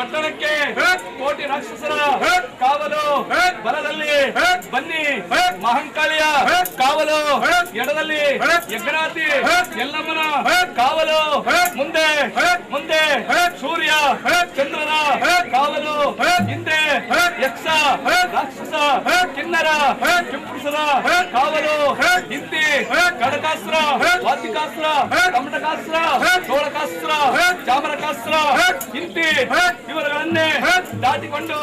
ಪಟ್ಟಣಕ್ಕೆ ಕೋಟಿ ರಾಕ್ಷಸರ ಕಾವಲು ಬಲದಲ್ಲಿ ಬನ್ನಿ ಮಹಂಕಾಳಿಯ ಕಾವಲು ಎಡದಲ್ಲಿ ಯಜ್ಞನಾಥಿ ಎಲ್ಲಮ್ಮನ ಕಾವಲು ಮುಂದೆ ಮುಂದೆ ಸೂರ್ಯ ಚಂದ್ರನ ಕಾವಲು ಹಿಂದೆ ಯಕ್ಷ ರಾಕ್ಷಸ ಕಿನ್ನರ ಕಿಂಪುರುಷರ ಕಾವಲು ಹಿಂದಿ ಕಡಕಾಸ್ತ್ರ ವಾತಿಕಾಸ್ತ್ರ ಕಮಟಕಾಸ್ತ್ರ ಚೋಳಕಾಸ್ತ್ರ ಚಾಮರಕಾಸ್ತ್ರ ಹಿಂದಿ ಇವರುಗಳನ್ನೇ ದಾಟಿಕೊಂಡು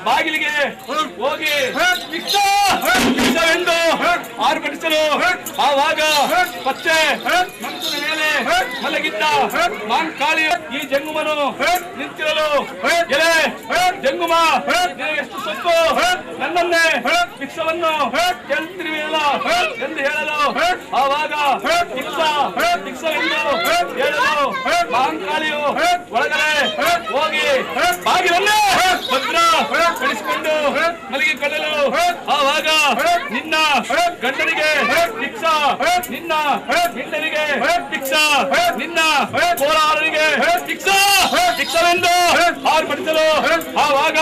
ಬಾಗಿಲಿಗೆ ಹೋಗಿ ಎಂದು ಆರ್ಭಟಿಸಲು ಆವಾಗ ಪಚ್ಚೆ ಮಂಚದ ಮೇಲೆ ಮಲಗಿದ್ದ ಮಾಂಕಾಳಿ ಈ ಜಂಗುಮನು ನಿಂತಿರಲು ಎಲೆ ಜಂಗುಮ ಎಷ್ಟು ಸೊತ್ತು ನನ್ನನ್ನೇ ಭಿಕ್ಷವನ್ನು ಕೇಳ್ತಿರುವಿಲ್ಲ ಎಂದು ಹೇಳಲು ಆವಾಗ ಭಿಕ್ಷವೆಂದು ಹೇಳಲು ಮಾಂಕಾಳಿಯು ಒಳಗಡೆ ಹೋಗಿ ಬಾಗಿಲನ್ನೇ ಭದ್ರ ಪಡಿಸಿಕೊಂಡು ಮಲಗಿಕೊಳ್ಳಲು ಆವಾಗ ನಿನ್ನ ಗಂಡನಿಗೆ ಭಿಕ್ಷಾ ನಿನ್ನ ಹೆಂಡನಿಗೆ ಭಿಕ್ಷಾ ನಿನ್ನ ಕೋಲಾರನಿಗೆ ಭಿಕ್ಷವೆಂದು ಆರ್ಭಟಿಸಲು ಆವಾಗ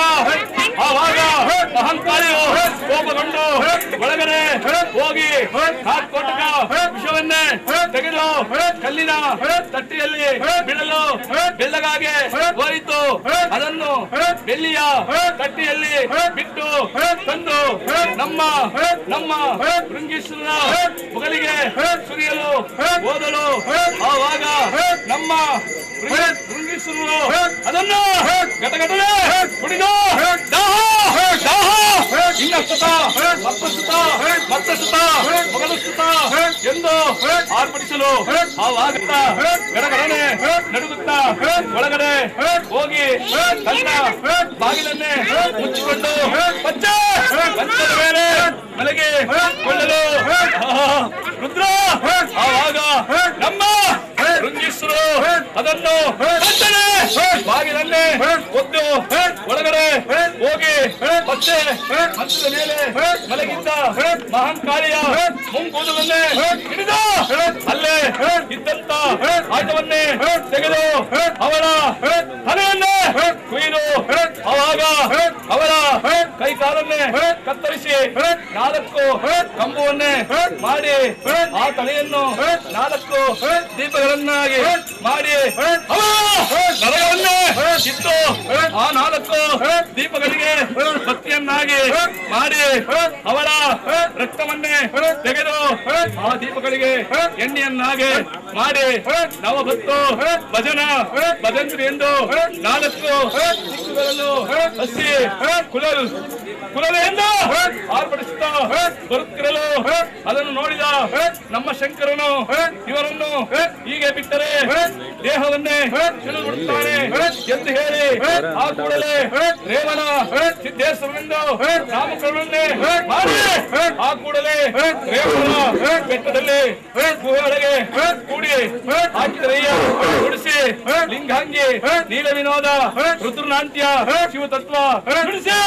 ಅಹಂಕಾರಿಯು ಕೋಪಗೊಂಡು ಒಳಗಡೆ ಹೋಗಿ ಕೋಟಕ ವಿಷವನ್ನೇ ತೆಗೆದು ಕಲ್ಲಿನ ತಟ್ಟಿಯಲ್ಲಿ ಬಿಡಲು ಬೆಳ್ಳಗಾಗಿ ಹೋಯಿತು. ಅದನ್ನು ಬೆಳ್ಳಿಯ ತಟ್ಟಿಯಲ್ಲಿ ಬಿಟ್ಟು ತಂದು ನಮ್ಮ ಭೃಂಗೀಶ್ವರನ ಮುಗಲಿಗೆ ಸುರಿಯಲು ಹೋದಳು. ಆವಾಗ ನಮ್ಮ ಭೃಂಗೀಶ್ವರರು ಅದನ್ನು ಘಟಘಟನೆ ಕುಡಿದು ಎಂದು ಆರ್ಭಟಿಸಲು ಆವಾಗ ಗಡಗಡನೆ ನಡುಗುತ್ತಾ ಒಳಗಡೆ ಹೋಗಿ ತನ್ನ ಬಾಗಿಲನ್ನೇ ಮುಚ್ಚಿಕೊಂಡು ಪಂಚದ ಮೇಲೆ ಮಲಗಿ ಕೊಳ್ಳಲು ರುದ್ರ ಆವಾಗ ನಮ್ಮ ಭೃಂಗೀಶ್ವರರು ಅದನ್ನು ಬಾಗಿಲನ್ನೇ ಒದ್ದು ಒಳಗಡೆ ಹೋಗಿ ಮತ್ತೆ ಮಂಚದ ಮೇಲೆ ಮಲಗಿದ್ದ ಮಹಂಕಾಳಿಯ ಮುಂಕೂದಲನ್ನೇ ಹಿಡಿದು ಅಲ್ಲೇ ಇದ್ದಂತ ಆಟವನ್ನೇ ತೆಗೆದು ಅವರ ತಲೆಯನ್ನೇ ಕುಯ್ದು ಆವಾಗ ಅವರ ಕೈ ಕಾಲನ್ನೇ ಕತ್ತರಿಸಿ 4 ಕಂಬವನ್ನೇ ಮಾಡಿ ಆ ತಲೆಯನ್ನು 4 ದೀಪಗಳನ್ನಾಗಿ ಮಾಡಿ ನರಗಳನ್ನೇ ಕಿತ್ತು ಆ 4 ದೀಪಗಳಿಗೆ ಬತ್ತಿಯನ್ನಾಗಿ ಮಾಡಿ ಅವರ ರಕ್ತವನ್ನೇ ತೆಗೆದು ಆ ದೀಪಗಳಿಗೆ ಎಣ್ಣೆಯನ್ನಾಗಿ ಮಾಡಿ ನವಭತ್ತು ಭಜಂತ್ರಿ ಎಂದು 4 ದಿಕ್ಕುಗಳಲ್ಲೂ ಹಸಿ ಕುಲಲೆ ಎಂದು ಆರ್ಭಟಿಸುತ್ತಾ ಬರುತ್ತಿರಲು ಅದನ್ನು ನೋಡಿದ ನಮ್ಮ ಶಂಕರನು ಇವರನ್ನು ಹೀಗೆ ಬಿಟ್ಟರೆ ದೇಹವನ್ನೇ ತಿಳಿದುಬಿಡುತ್ತಾನೆ ಎಂದು ಹೇಳಿ ಆ ಕೂಡಲೇ ರೇವಣ ಸಿದ್ದೇಶ್ವರನೆಂದು ನಾಮಕರಣವನ್ನೇ ಮಾಡಿ ಆ ಕೂಡಲೇ ರೇವಣ ಬೆಟ್ಟದಲ್ಲಿ ಗುಹೆಯೊಳಗೆ ಕೂಡಿ ಹಾಕಿದರಯ್ಯ ಗುಡಿಸಿ ಲಿಂಗಾಂಗಿ ನೀಲ ವಿನೋದ ರುದ್ರನಾಂತ್ಯ ಶಿವತತ್ವ ಗುಡಿಸಿ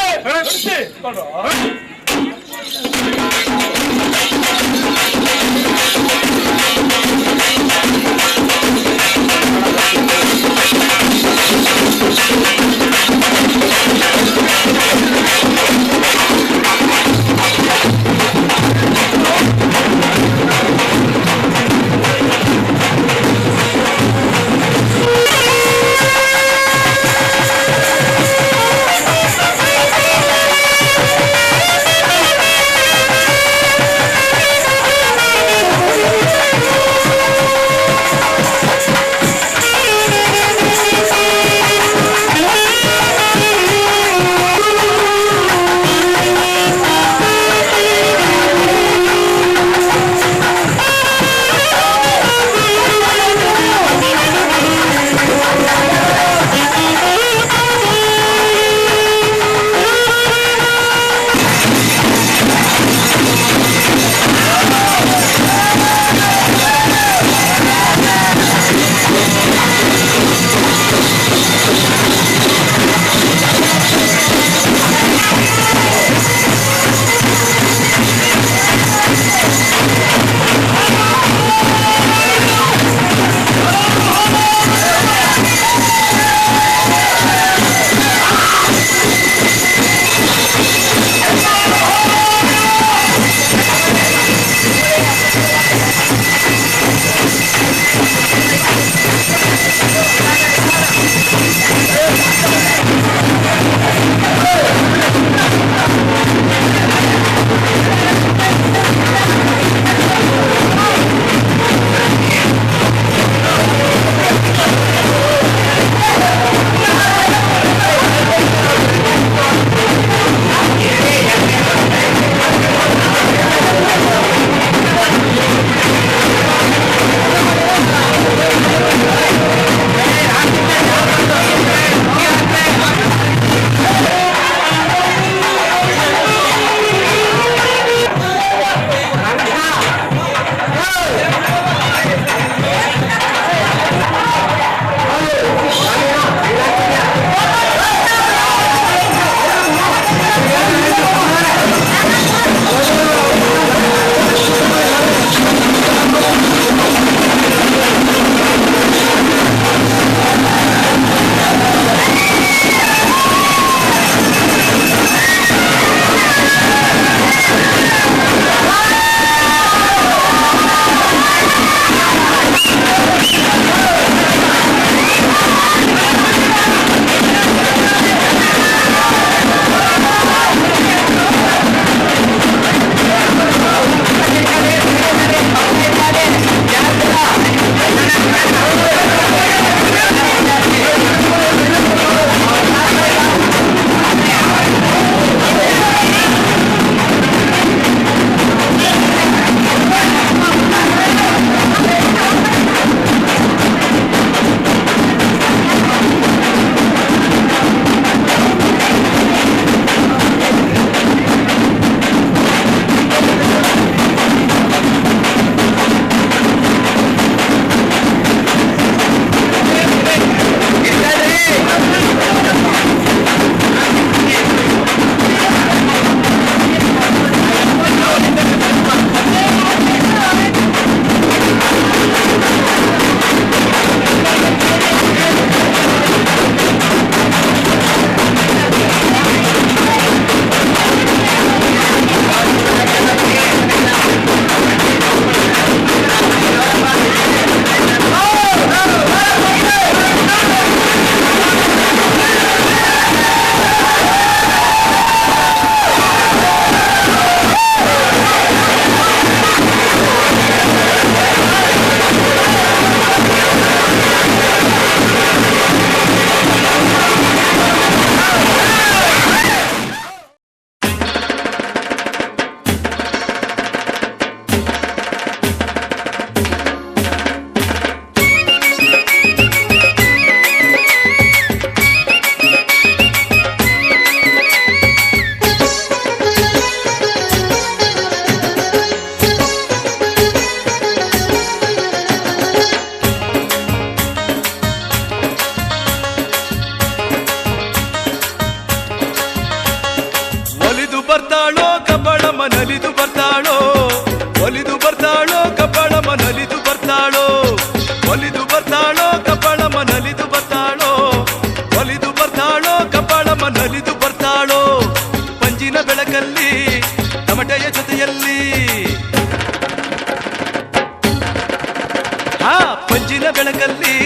ನಲಿದು ಬರ್ತಾಳೋ ಒಲಿದು ಬರ್ತಾಳೋ ಕಬ್ಬಾಳಮ್ಮ ನಲಿದು ಬರ್ತಾಳೋ ಒಲಿದು ಬರ್ತಾಳೋ ಕಬ್ಬಾಳಮ್ಮ ನಲಿದು ಬರ್ತಾಳೋ ಒಲಿದು ಬರ್ತಾಳೋ ಕಬ್ಬಾಳಮ್ಮ ನಲಿದು ಬರ್ತಾಳೋ ಪಂಜಿನ ಬೆಳಕಲ್ಲಿ ತಮಟೆಯ ಜೊತೆಯಲ್ಲಿ ಪಂಜಿನ ಬೆಳಕಲ್ಲಿ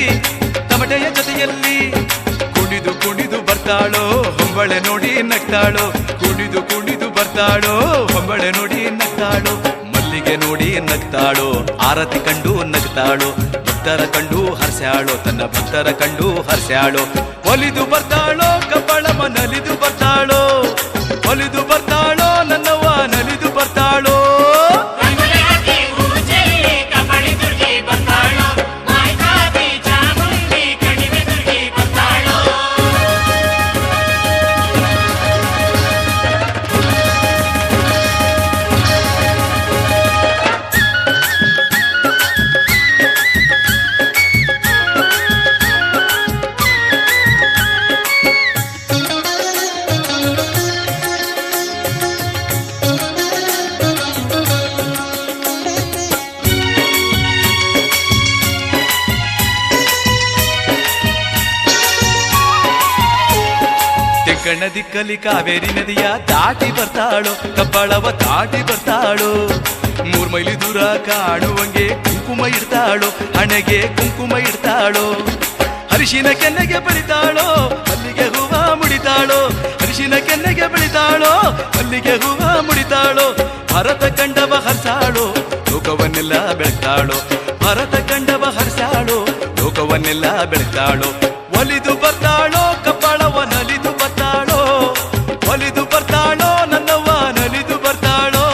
ತಮಟೆಯ ಜೊತೆಯಲ್ಲಿ ಕುಣಿದು ಕುಣಿದು ಬರ್ತಾಳೋ ಹೊಂಬಳೆ ನೋಡಿ ನಗ್ತಾಳೋ ಕುಣಿದು ಕುಣಿದು ಬರ್ತಾಳೋ ಹೊಂಬಳೆ ನೋಡಿ ನಗ್ತಾಳೋ ಮಲ್ಲಿಗೆ ನೋಡಿ ನಗ್ತಾಳೋ ಆರತಿ ಕಂಡು ನಗ್ತಾಳೋ ಭಕ್ತರ ಕಂಡು ಹರ್ಸ್ಯಾಳೋ ತನ್ನ ಭಕ್ತರ ಕಂಡು ಹರ್ಸ್ಯಾಳೋ ಒಲಿದು ಬರ್ತಾಳೋ ಕಬ್ಬಾಳಮ್ಮ ನಲಿದು ಬರ್ತಾಳೋ ಒಲಿದು ಬರ್ತಾಳೋ ನನ್ನವ್ವ ನಲಿದು ಬರ್ತಾಳೋ ದಿಕ್ಕಲಿ ಕಾವೇರಿ ನದಿಯ ದಾಟಿ ಬರ್ತಾಳೋ ಕಬ್ಬಾಳವ ದಾಟಿ ಬರ್ತಾಳೋ 3 ಮೈಲಿ ದೂರ ಕಾಣುವಂಗೆ ಕುಂಕುಮ ಇಡ್ತಾಳೋ ಹಣೆಗೆ ಕುಂಕುಮ ಇಡ್ತಾಳೋ ಹರಿಶಿನ ಕೆನ್ನೆಗೆ ಬಳಿತಾಳೋ ಮಲ್ಲಿಗೆ ಹೂವ ಮುಡಿತಾಳೋ ಹರಿಶಿನ ಕೆನ್ನೆಗೆ ಬಳಿತಾಳೋ ಮಲ್ಲಿಗೆ ಹೂವ ಮುಡಿತಾಳೋ ಭರತ ಕಂಡವ ಹರ್ಸಾಳೋ ಲೋಕವನ್ನೆಲ್ಲ ಬೆಳಗ್ತಾಳೋ ಭರತ ಕಂಡವ ಹರ್ಸಾಳೋ ಲೋಕವನ್ನೆಲ್ಲ ಬೆಳಗ್ತಾಳೋ ಒಲಿದು ಬರ್ತಾಳೋ ಕಬ್ಬಾಳವ ನಲಿದು ಬರ್ತಾಳೋ ಒಲಿದು ಬರ್ತಾಳೋ ನನ್ನವ್ವ ನಲಿದು ಬರ್ತಾಳೋ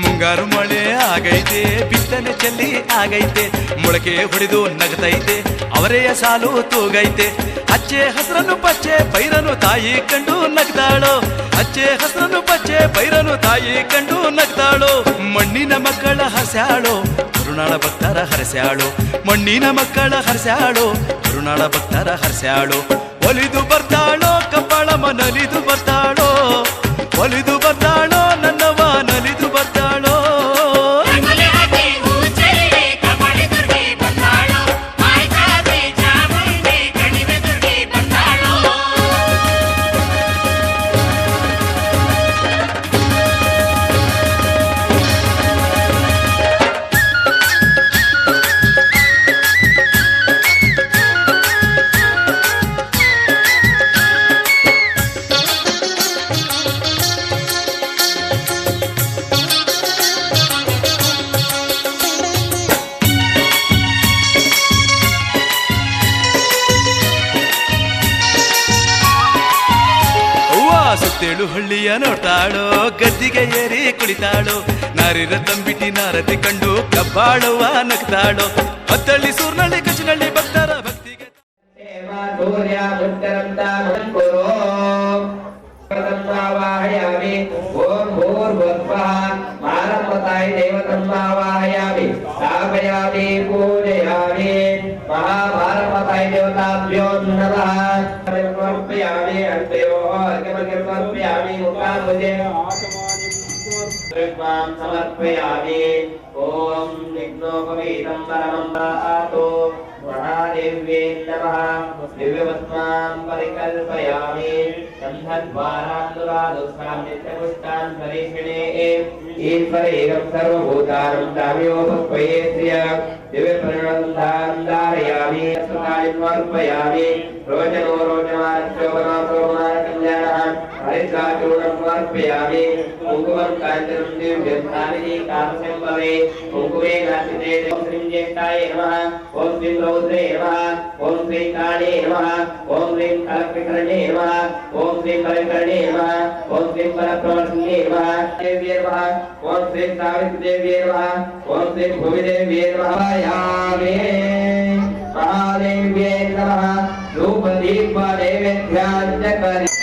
ಮುಂಗಾರು ಮಳೆ ಆಗೈತೆ ಬಿತ್ತನೆ ಚೆಲ್ಲಿ ಆಗೈತೆ ಮೊಳಕೆ ಹೊಡೆದು ನಗತೈತೆ ಅವರೆಯ ಸಾಲು ತೂಗೈತೆ ಹಚ್ಚೆ ಹಸ್ರನು ಪಚ್ಚೆ ಪೈರನು ತಾಯಿ ಕಂಡು ನಗ್ತಾಳೋ ಹಚ್ಚೆ ಹಸ್ರನು ಪಚ್ಚೆ ಪೈರನು ತಾಯಿ ಕಂಡು ನಗ್ತಾಳೋ ಮಣ್ಣಿನ ಮಕ್ಕಳ ಹರ್ಸ್ಯಾಳೋ ಕರುನಾಳ ಭಕ್ತರ ಹರಸ್ಯಾಳೋ ಮಣ್ಣಿನ ಮಕ್ಕಳ ಹರ್ಸ್ಯಾಳೋ ಕರುನಾಳ ಭಕ್ತರ ಹರ್ಸ್ಯಾಳೋ ಒಲಿದು ಬರ್ತಾಳೋ ಕಬ್ಬಾಳಮ್ಮ ನಲಿದು ಬರ್ತಾಳೋ ಒಲಿದು ಬರ್ತಾಳೋ ನನ್ನವ್ವ ನಲಿದು ಬರ್ತಾಳೋ ಸುತ್ತೇಳು ಹಳ್ಳಿಯ ನೋಡ್ತಾಳೋ ಗದ್ದಿಗೆ ಏರಿ ಕುಳಿತಾಳೋ ನಾರಿರ ತಂಬಿಟಿ ನಾರತಿ ಕಂಡು ಕಬ್ಬಾಳವ್ವ ನಗ್ತಾಳೋ ಹತ್ತಳ್ಳಿ ಸೂರ್ನಳ್ಳಿ ಕಚಿನಳ್ಳಿ ಭಕ್ತರ ಭಕ್ತಿಗೆ ಓಂ ಭೂರ್ಭುವಃ ಮಾನವತಾಯ ದೇವತಂಭಾವಾಹಯಾಮಿ ಸ್ಥಾಪಯಾಮಿ ಪೂಜಯಾಮಿ ಮಹಾಭಾರತಾಯ ದೇವತಾಭ್ಯೋ ನಮಃ ಸಮರ್ಪಯಾಮಿ ಅರ್ಪಯೋ ಸಮರ್ಪಯಾಮಿ ಮುಖಾಂಬುಜೆ ಸಮರ್ಪಯಾಮಿ ಓಂ ವಿಘ್ನೋಪವೀತಂ ಪರಮಂ ಆತೋ महादेव्ये नमः दिव्यवस्त्रां परिकल्पयामि गन्धद्वारान्दुरादुस्सां नित्यपुष्टान् परीक्षणे ईश्वरेकं सर्वभूतानं दाम्योपक्वये श्रिय दिव्यप्रणन्दां धारयामि सकालिं समर्पयामि रोचनो रोचमानश्चोपनासोपनाकल्याणः हरिद्राचूर्णं समर्पयामि कुङ्कुमं काञ्चनं दिव्यस्थानिनि कामसंभवे कुङ्कुमे नासिते ॐ श्रीं ज्येष्ठाय नमः ॐ श्रीं रौद्रे नमः ॐ श्रीं काले नमः ॐ श्रीं कलकविकरणे नमः ॐ श्रीं बलकरणे नमः ॐ श्रीं बलप्रवर्तिने नमः देव्ये नमः ॐ श्रीं सावित्रीदेव्ये नमः ॐ श्रीं भूमिदेव्ये नमः महादेव्ये नमः धूपदीप नैवेद्याञ्च करि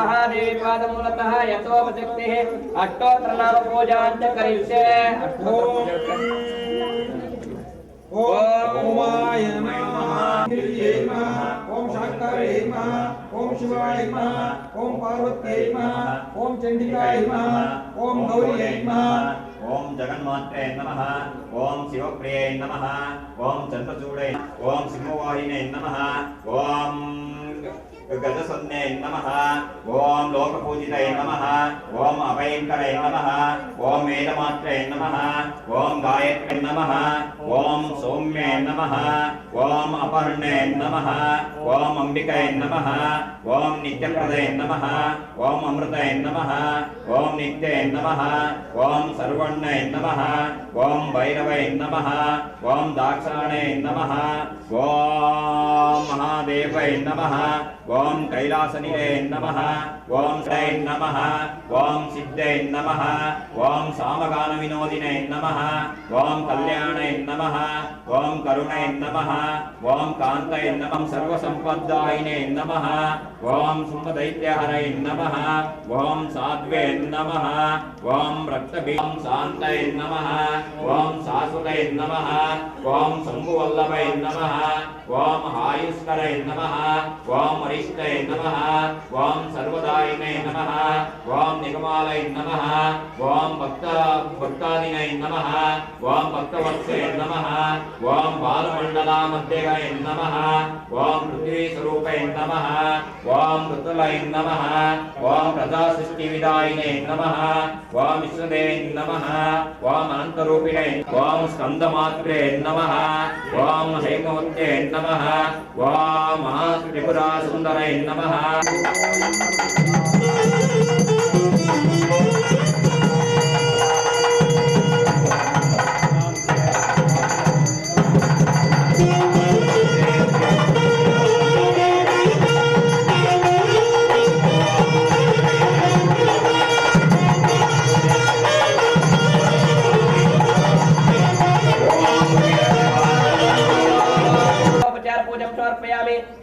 महादेवी पादमूलतः यतोपशक्तिः अष्टोत्तर नाम पूजाञ्च करिष्ये ओम उमाय नमः ओम शांकराय नमः ओम शिवाय नमः ओम पार्वत्यै नमः ओम चंडिकाय नमः ओम गौरीयै नमः ओम जगन्मात्रे नमः ओम शिवप्रिये नमः ओम चंद्रचूडे ओम सिंहवाहिने नमः ओम गजसन्ने नमः ओम लोकपूजिते नमः ओम अभयंकरे नमः ओम वेदमात्रे नमः ओम गायत्रे नमः ओम सौम्ये नमः ओम अपर्णे नमः ओम अंबिके नमः ओम नित्यप्रदे नमः ओम अमृते नमः ओम नित्ये नमः ओम सर्वण्णे नमः ओम भैरवे नमः ओम दाक्षाणे नमः ओम महादेवे नमः ओम कैलासनिले नमः ओम श्रै नमः ओम सिद्धे नमः ओम सामगान विनोदिने नमः ओम कल्याणे नमः ओम करुणे नमः ओम कांते नमः सर्वसंपदायिने नमः ओम सुमदैत्यहरे नमः ओम साध्वे नमः ओम रक्तबीजं शान्ते नमः ओम शाश्वते नमः ओम शंभुवल्लभे नमः ओम आयुष्करे नमः ओम अरिष्टे नमः ओम सर्वदायिने नमः ओम निगमालय नमः ओम भक्तादिने नमः ओम भक्तवत्से नमः ओम बालमण्डलामध्यगाय नमः ओम पृथ्वी स्वरूपे नमः ओम ऋतुलय नमः ओम प्रजासृष्टिविदायिने नमः ओम विश्वदेवे नमः ओम अनन्तरूपिणे ओम स्कन्दमात्रे नमः ओम हेमवत्ये नमः ओम महात्रिपुरा सुन्दरे नमः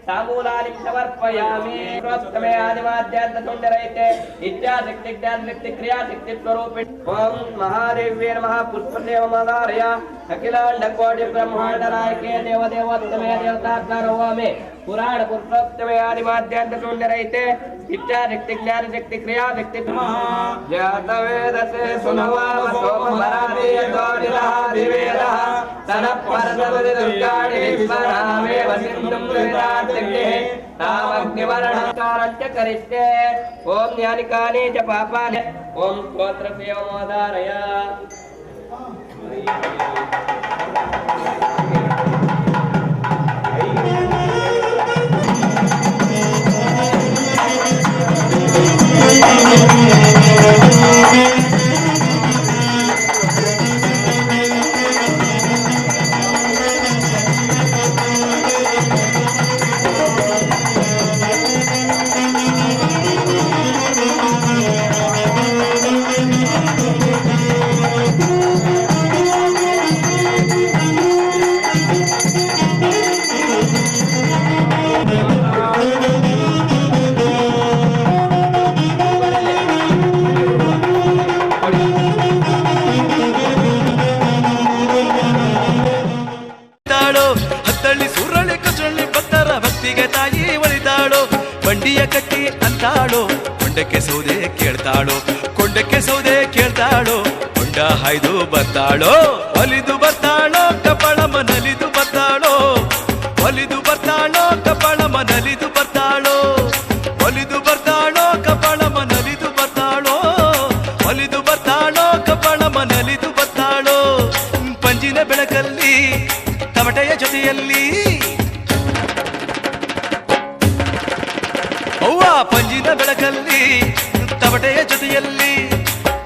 तांबूलानि समर्पयामि प्रोत्तमे आदिमाद्यान्तुण्डरहिते इच्छाशक्ति क्रियाशक्ति स्वरूपिणी ओम महादेव्ये नमः पुष्पदेवमादारय अखिलाण्डकोटि ब्रह्माण्ड नायके देवदेवोत्तमे देवताकारोवामे पुराण पुरुषोत्तमे आदिमाद्यान्तुण्डरहिते इच्छाशक्ति ज्ञानशक्ति क्रियाशक्ति जातवेदसे सुनवाम सोमवरादि यतोदिनः दिवेदः तनपरदवदि दुर्गाणि विश्वनामेव सिन्धुं विराजते तामग्निवर्णकारञ्च करिष्ये ओम ज्ञानिकानि च पापानि ओम स्तोत्रदेवमादारय ಮುತ್ತಿಗೆ ತಾಯಿ ಒಲಿತಾಳೋ ಬಂಡಿಯ ಕಟ್ಟಿ ಅಂತಾಳೋ ಕೊಂಡಕ್ಕೆ ಸೌದೆ ಕೇಳ್ತಾಳೋ ಕೊಂಡಕ್ಕೆ ಸೌದೆ ಕೇಳ್ತಾಳೋ ಕೊಂಡ ಹಾಯ್ದು ಬರ್ತಾಳೋ ಒಲಿದು ಬರ್ತಾಳೋ ಕಪಾಳ ಮನಲಿದು ಬರ್ತಾಳೋ ಒಲಿದು ಬರ್ತಾಳೋ ಕಪಾಳ ಮನಲಿದು ಬರ್ತಾಳೋ ಒಲಿದು ಬರ್ತಾಳೋ ಕಪಾಳ ಮನಲಿದು ಬರ್ತಾಳೋ ಒಲಿದು ಬರ್ತಾಳೋ ಕಪಾಳ ಮನಲಿದು ಬರ್ತಾಳೋ ಪಂಜಿನ ಬೆಳಕಲ್ಲಿ ತಮಟೆಯ ಜೊತೆಯಲ್ಲಿ ಅವ್ವ ಪಂಜಿನ ಬೆಳಕಲ್ಲಿ ತಮಟೆಯ ಜೊತೆಯಲ್ಲಿ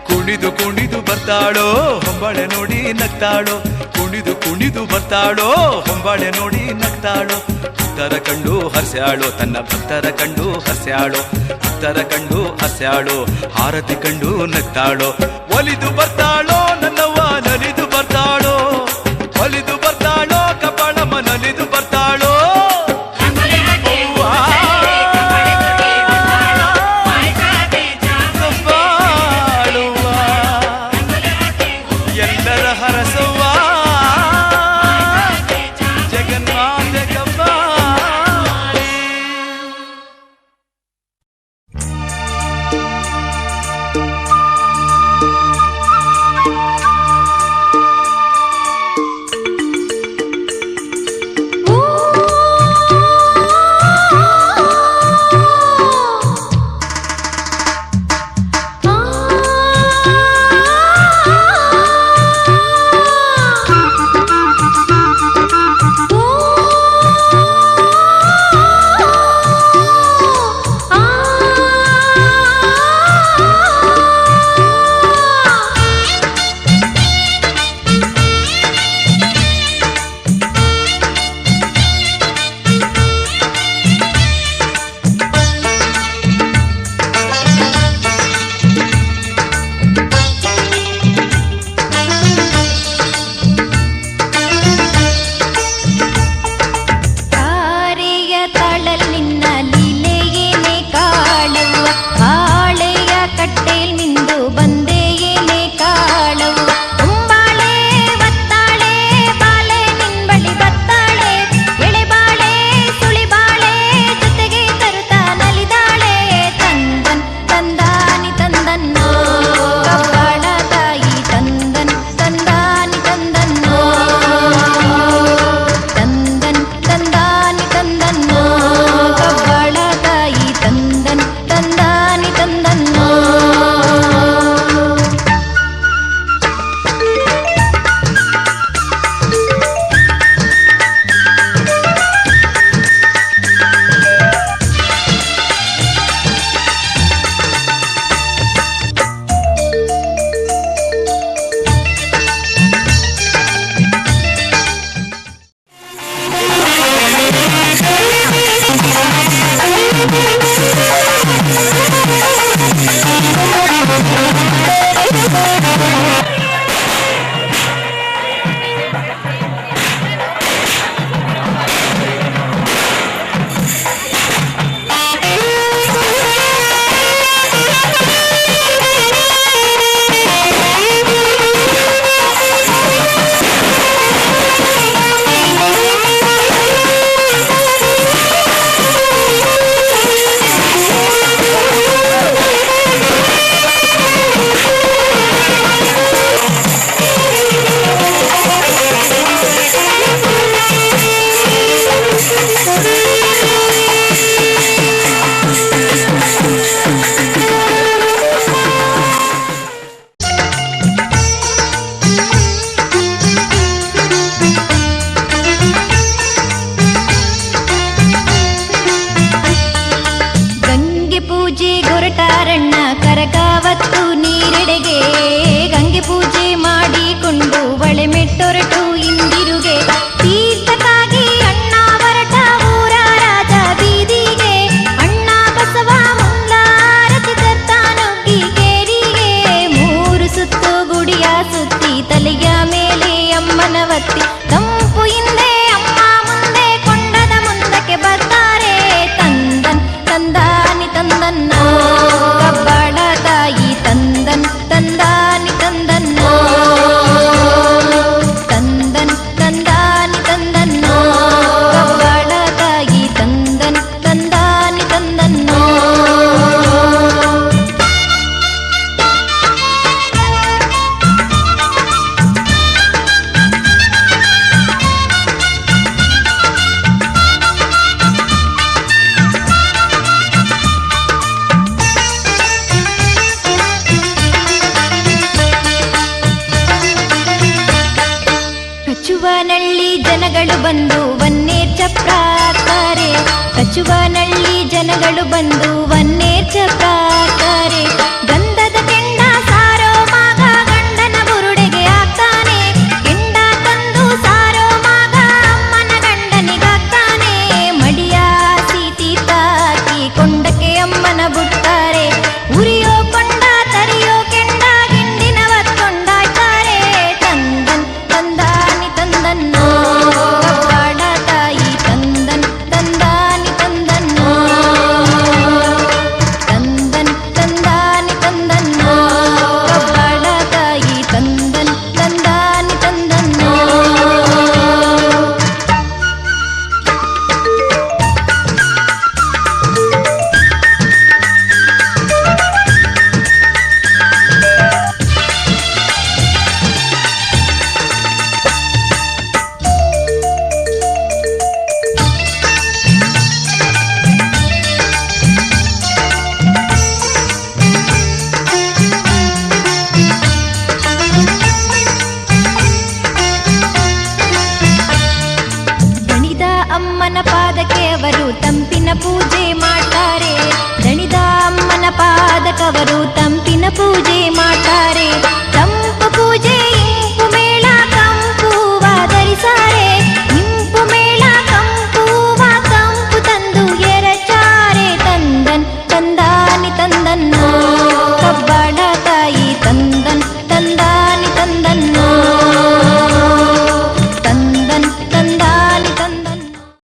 ಕುಣಿದು ಕುಣಿದು ಬರ್ತಾಳೋ ಹೊಂಬಾಳೆ ನೋಡಿ ನಗ್ತಾಳೋ ಕುಣಿದು ಕುಣಿದು ಬರ್ತಾಳೋ ಹೊಂಬಾಳೆ ನೋಡಿ ನಗ್ತಾಳೋ ಭಕ್ತರ ಕಂಡು ಹರ್ಸ್ಯಾಳೋ ತನ್ನ ಭಕ್ತರ ಕಂಡು ಹರ್ಸ್ಯಾಳೋ ಭಕ್ತರ ಕಂಡು ಹರ್ಸ್ಯಾಳೋ ಹಾರತಿ ಕಂಡು ನಗ್ತಾಳೋ ಒಲಿದು ಬರ್ತಾಳೋ ನನ್ನವ್ವ ನಲಿದು ಬರ್ತಾಳೋ ಒಲಿದು ಬರ್ತಾಳೋ ಕಪಾಳ ಮನಲಿದು ಬರ್ತಾಳೋ ಎಲ್ಲರ ಹರಸವ್ವ ಜಗನ್ಮಾತೆ ಕವ್ವ ತಂದನ್ನ ಕಬ್ಬಾಳ ತಾಯಿ ತಂದ ಬಂದು ವನ್ನೇರ್ಚ ಪ್ರಾಕಾರೆ ಕಚುವನಳ್ಳಿ ಜನಗಳು ಬಂದು ವನ್ನೇರ್ಚ ಪ್ರಾಕಾರೆ ಗಂಧದ ಕೆಂಡ ಸಾರೋ ಮಗ ಗಂಡನ ಬುರುಡೆಗೆ ಹಾಕ್ತಾನೆ ಕೆಂಡ ತಂದು ಸಾರೋ ಮಗ ಅಮ್ಮನ ಗಂಡನಿಗಾಗ್ತಾನೆ ಮಡಿಯ ಸೀತಿ ತಾಕಿ ಕೊಂಡಕ್ಕೆ ಅಮ್ಮನ ಬುಟ್ತಾರೆ ಉರಿಯೋ ಕೊಂಡ ತರಿಯೋ ಕೆಂಡ ಗಿಂಡಿನವ ಕೊಂಡಾಯ್ತಾರೆ ತಂದನ್ ತಂದಾನಿ ತಂದನ್ನೋ ಕಬ್ಬಾಡ ತಾಯಿ ತಂದನ್ ತಂದಾನಿ ತಂದನ್ನೋ ತಂದನ್ ತಂದಾನಿ ತಂದನ್ನೋ ಕಬ್ಬಾಡ ತಾಯಿ ತಂದನ್ ತಂದಾನಿ ತಂದನ್ನೋ ಅಮ್ಮನ ಪಾದಕ್ಕೆ ಅವರು ತಂಪಿನ ಪೂಜೆ